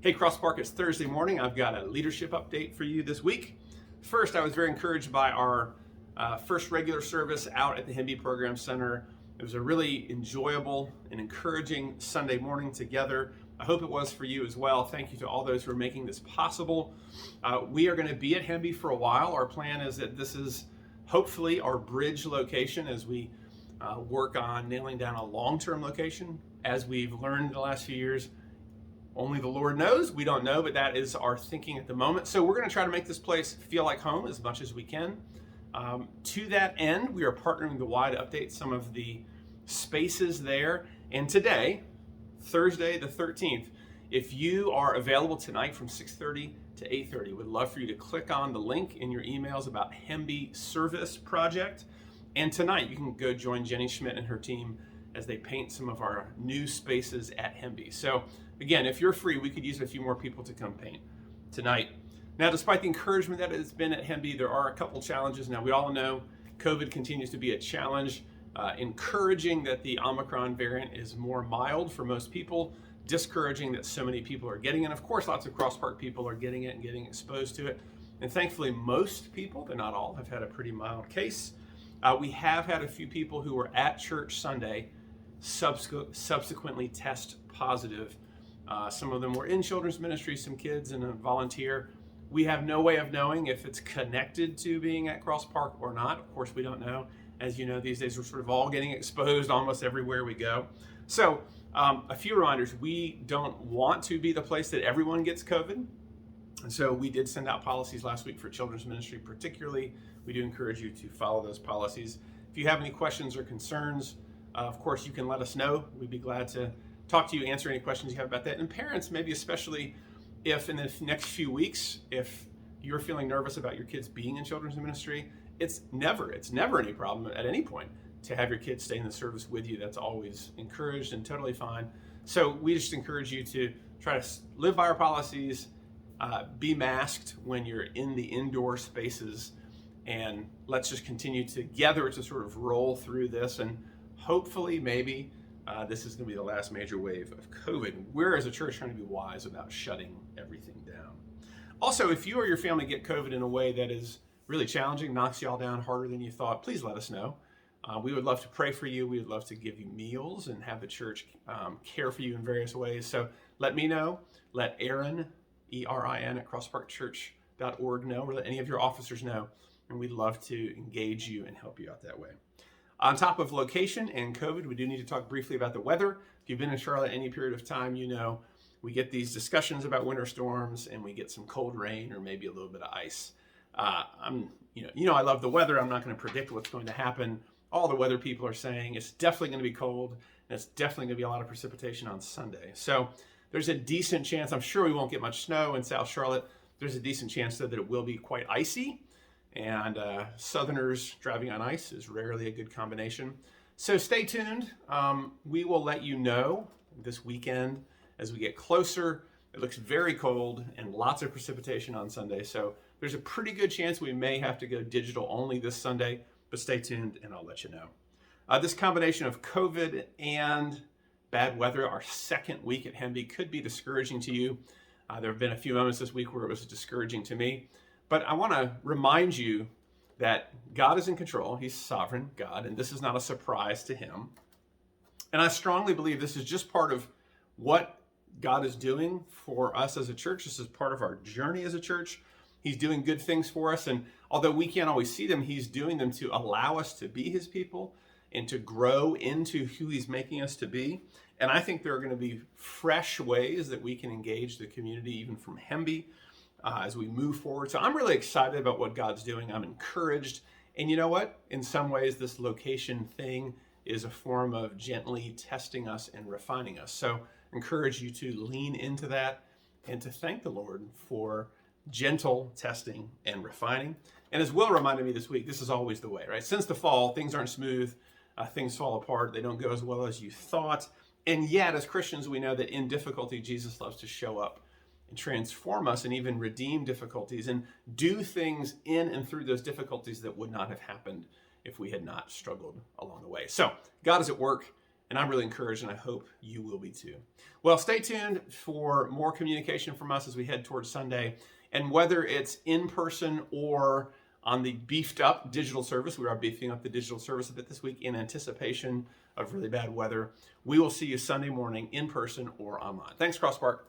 Hey, Cross Park, it's Thursday morning. I've got a leadership update for you this week. First, I was very encouraged by our first regular service out at the Hemby Program Center. It was a really enjoyable and encouraging Sunday morning together. I hope it was for you as well. Thank you to all those who are making this possible. We are going to be at Hemby for a while. Our plan is that this is hopefully our bridge location as we work on nailing down a long-term location. As we've learned the last few years, only the Lord knows. We don't know, but that is our thinking at the moment. So we're going to try to make this place feel like home as much as we can. To that end, we are partnering with the Y to update some of the spaces there. And today, Thursday the 13th, if you are available tonight from 6:30 to 8:30, we'd love for you to click on the link in your emails about Hemby Service Project. And tonight, you can go join Jenny Schmidt and her team as they paint some of our new spaces at Hemby. So again, if you're free, we could use a few more people to come paint tonight. Now, despite the encouragement that has been at Hemby, there are a couple challenges. Now, we all know COVID continues to be a challenge, encouraging that the Omicron variant is more mild for most people, discouraging that so many people are getting it. Of course, lots of Cross Park people are getting it and getting exposed to it. And thankfully, most people, but not all, have had a pretty mild case. We have had a few people who were at church Sunday subsequently test positive. Some of them were in children's ministry, some kids and a volunteer. We have no way of knowing if it's connected to being at Cross Park or not. Of course, we don't know. As you know, these days we're sort of all getting exposed almost everywhere we go. So a few reminders. We don't want to be the place that everyone gets COVID. And so we did send out policies last week for children's ministry particularly. We do encourage you to follow those policies. If you have any questions or concerns, of course, you can let us know. We'd be glad to talk to you, answer any questions you have about that. And parents, maybe especially if in the next few weeks, if you're feeling nervous about your kids being in children's ministry, it's never any problem at any point to have your kids stay in the service with you. That's always encouraged and totally fine. So we just encourage you to try to live by our policies, be masked when you're in the indoor spaces, and let's just continue together to sort of roll through this. And hopefully, maybe this is going to be the last major wave of COVID. We're, as a church, trying to be wise about shutting everything down. Also, if you or your family get COVID in a way that is really challenging, knocks y'all down harder than you thought, please let us know. We would love to pray for you. We would love to give you meals and have the church care for you in various ways. So let me know. Let Erin, E-R-I-N, at crossparkchurch.org know, or let any of your officers know. And we'd love to engage you and help you out that way. On top of location and COVID, we do need to talk briefly about the weather. If you've been in Charlotte any period of time, you know we get these discussions about winter storms and we get some cold rain or maybe a little bit of ice. I love the weather. I'm not going to predict what's going to happen. All the weather people are saying it's definitely going to be cold and it's definitely going to be a lot of precipitation on Sunday. So there's a decent chance, I'm sure we won't get much snow in South Charlotte. There's a decent chance though that it will be quite icy. And Southerners driving on ice is rarely a good combination. So stay tuned. We will let you know this weekend as we get closer. It looks very cold and lots of precipitation on Sunday. So there's a pretty good chance we may have to go digital only this Sunday, but stay tuned and I'll let you know. This combination of COVID and bad weather, our second week at Hemby, could be discouraging to you. There have been a few moments this week where it was discouraging to me. But I want to remind you that God is in control. He's sovereign God, and this is not a surprise to him. And I strongly believe this is just part of what God is doing for us as a church. This is part of our journey as a church. He's doing good things for us, and although we can't always see them, he's doing them to allow us to be his people and to grow into who he's making us to be. And I think there are going to be fresh ways that we can engage the community, even from Hemby, as we move forward. So I'm really excited about what God's doing. I'm encouraged. And you know what? In some ways, this location thing is a form of gently testing us and refining us. So I encourage you to lean into that and to thank the Lord for gentle testing and refining. And as Will reminded me this week, this is always the way, right? Since the fall, things aren't smooth. Things fall apart. They don't go as well as you thought. And yet, as Christians, we know that in difficulty, Jesus loves to show up and transform us and even redeem difficulties and do things in and through those difficulties that would not have happened if we had not struggled along the way. So God is at work and I'm really encouraged, and I hope you will be too. Well, stay tuned for more communication from us as we head towards Sunday. And whether it's in person or on the beefed up digital service, we are beefing up the digital service a bit this week in anticipation of really bad weather. We will see you Sunday morning in person or online. Thanks, Crosspark.